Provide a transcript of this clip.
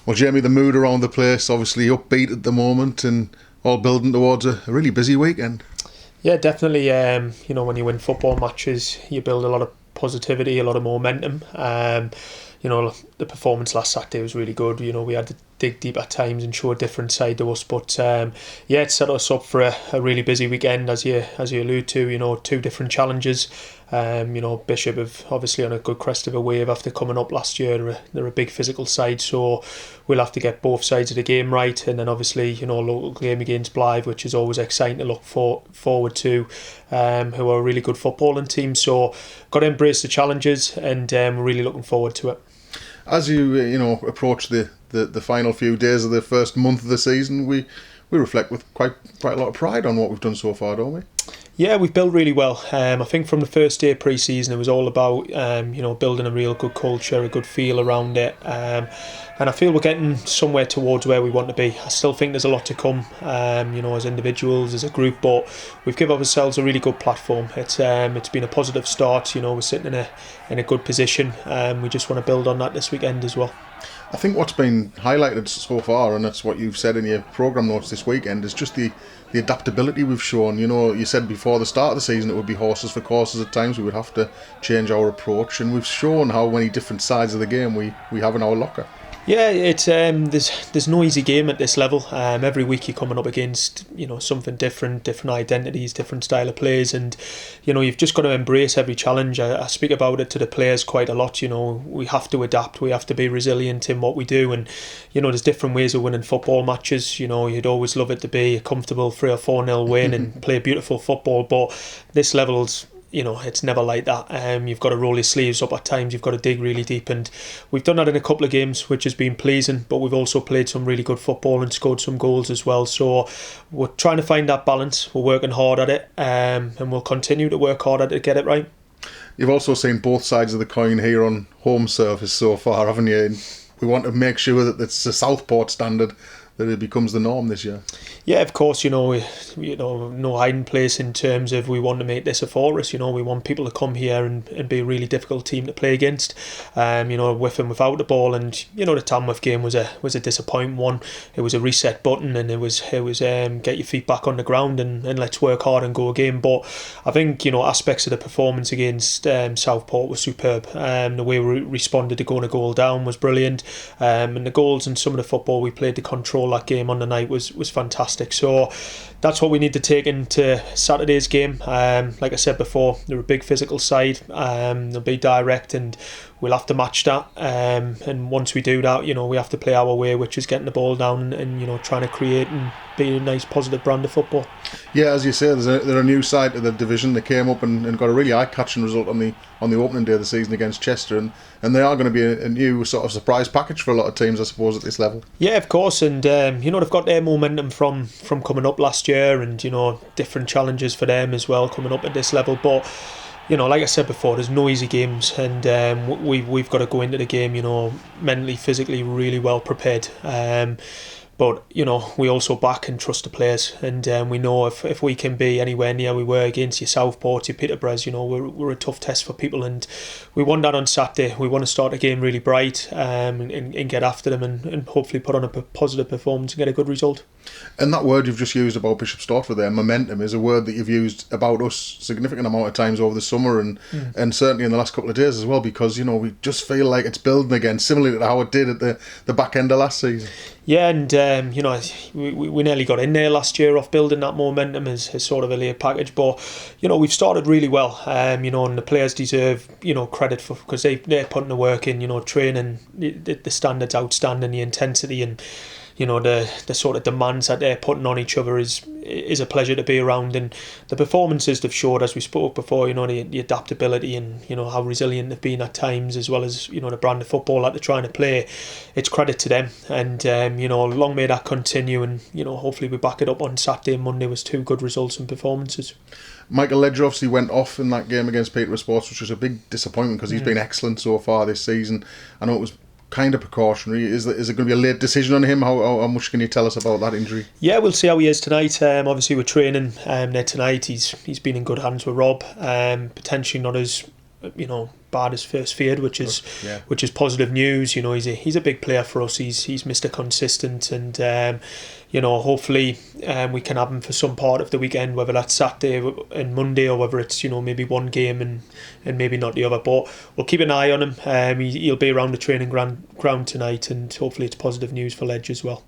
Well, Jamie, the mood around the place obviously upbeat at the moment and all building towards a really busy weekend. Yeah, definitely. When you win football matches, you build a lot of positivity, a lot of momentum. The performance last Saturday was really good. We had to dig deep at times and show a different side to us. But it set us up for a really busy weekend, as you allude to. Two different challenges. Bishop have obviously on a good crest of a wave after coming up last year. They're a big physical side, so we'll have to get both sides of the game right. And then obviously, a local game against Blythe, which is always exciting to look forward to, who are a really good footballing team. So got to embrace the challenges, and we're really looking forward to it. As you approach the final few days of the first month of the season, we reflect with quite a lot of pride on what we've done so far, don't we? Yeah, we've built really well. I think from the first day of pre-season, it was all about building a real good culture, a good feel around it, and I feel we're getting somewhere towards where we want to be. I still think there's a lot to come, as individuals, as a group, but we've given ourselves a really good platform. It's been a positive start. We're sitting in a good position. We just want to build on that this weekend as well. I think what's been highlighted so far, and that's what you've said in your programme notes this weekend, is just the adaptability we've shown. You said before the start of the season it would be horses for courses at times. We would have to change our approach, and we've shown how many different sides of the game we have in our locker. Yeah, it's there's no easy game at this level. Every week you're coming up against something different identities, different style of plays, and you've just got to embrace every challenge. I speak about it to the players quite a lot. We have to adapt, we have to be resilient in what we do, and there's different ways of winning football matches. You'd always love it to be a comfortable 3 or 4-0 win and play beautiful football, but this level's it's never like that. You've got to roll your sleeves up at times. You've got to dig really deep, and we've done that in a couple of games, which has been pleasing. But we've also played some really good football and scored some goals as well. So we're trying to find that balance. We're working hard at it, and we'll continue to work hard at it to get it right. You've also seen both sides of the coin here on home surface so far, haven't you? And we want to make sure that it's a Southport standard that it becomes the norm this year. Yeah, of course, no hiding place in terms of we want to make this a fortress. We want people to come here and be a really difficult team to play against. With and without the ball, and the Tamworth game was a disappointing one. It was a reset button, and it was get your feet back on the ground and let's work hard and go again. But I think aspects of the performance against Southport were superb. The way we responded to going a goal down was brilliant, and the goals and some of the football we played to control that game on the night was fantastic. So that's what we need to take into Saturday's game. Like I said before, they're a big physical side. They'll be direct, and we'll have to match that. And once we do that, we have to play our way, which is getting the ball down and trying to create and be a nice positive brand of football. Yeah, as you say, they're a new side to the division. They came up and got a really eye-catching result on the opening day of the season against Chester, and they are going to be a new sort of surprise package for a lot of teams, I suppose, at this level. Yeah, of course, and they've got their momentum from coming up last year, and different challenges for them as well coming up at this level. But like I said before, there's no easy games, and we've got to go into the game, mentally, physically, really well prepared. But we also back and trust the players, and we know if we can be anywhere near we were against your Southport, your Peterboroughs, we're a tough test for people, and we want that on Saturday. We want to start the game really bright, and get after them, and hopefully put on a positive performance and get a good result. And that word you've just used about Bishop Stortford there, momentum, is a word that you've used about us a significant amount of times over the summer, and certainly in the last couple of days as well, because we just feel like it's building again, similarly to how it did at the back end of last season. Yeah, and we nearly got in there last year off building that momentum as sort of a layer package, but we've started really well, and the players deserve credit for, because they're putting the work in, training, the standards outstanding, the intensity, and the sort of demands that they're putting on each other is a pleasure to be around, and the performances they've showed, as we spoke before, the adaptability and how resilient they've been at times, as well as the brand of football that they're trying to play. It's credit to them, and long may that continue, and hopefully we back it up on Saturday and Monday with 2 good results and performances. Michael Ledger obviously went off in that game against Peterborough Sports, which was a big disappointment because he's been excellent so far this season. I know it was kind of precautionary. Is it going to be a late decision on him? How much can you tell us about that injury? Yeah, we'll see how he is tonight. Obviously we're training there tonight. He's been in good hands with Rob. Potentially not as bad as first feared, which is Yeah. which is positive news. You know, he's a big player for us. He's Mr. Consistent, and you know, hopefully we can have him for some part of the weekend, whether that's Saturday and Monday, or whether it's, you know, maybe one game and maybe not the other. But we'll keep an eye on him. He'll be around the training ground tonight, and hopefully it's positive news for Ledge as well.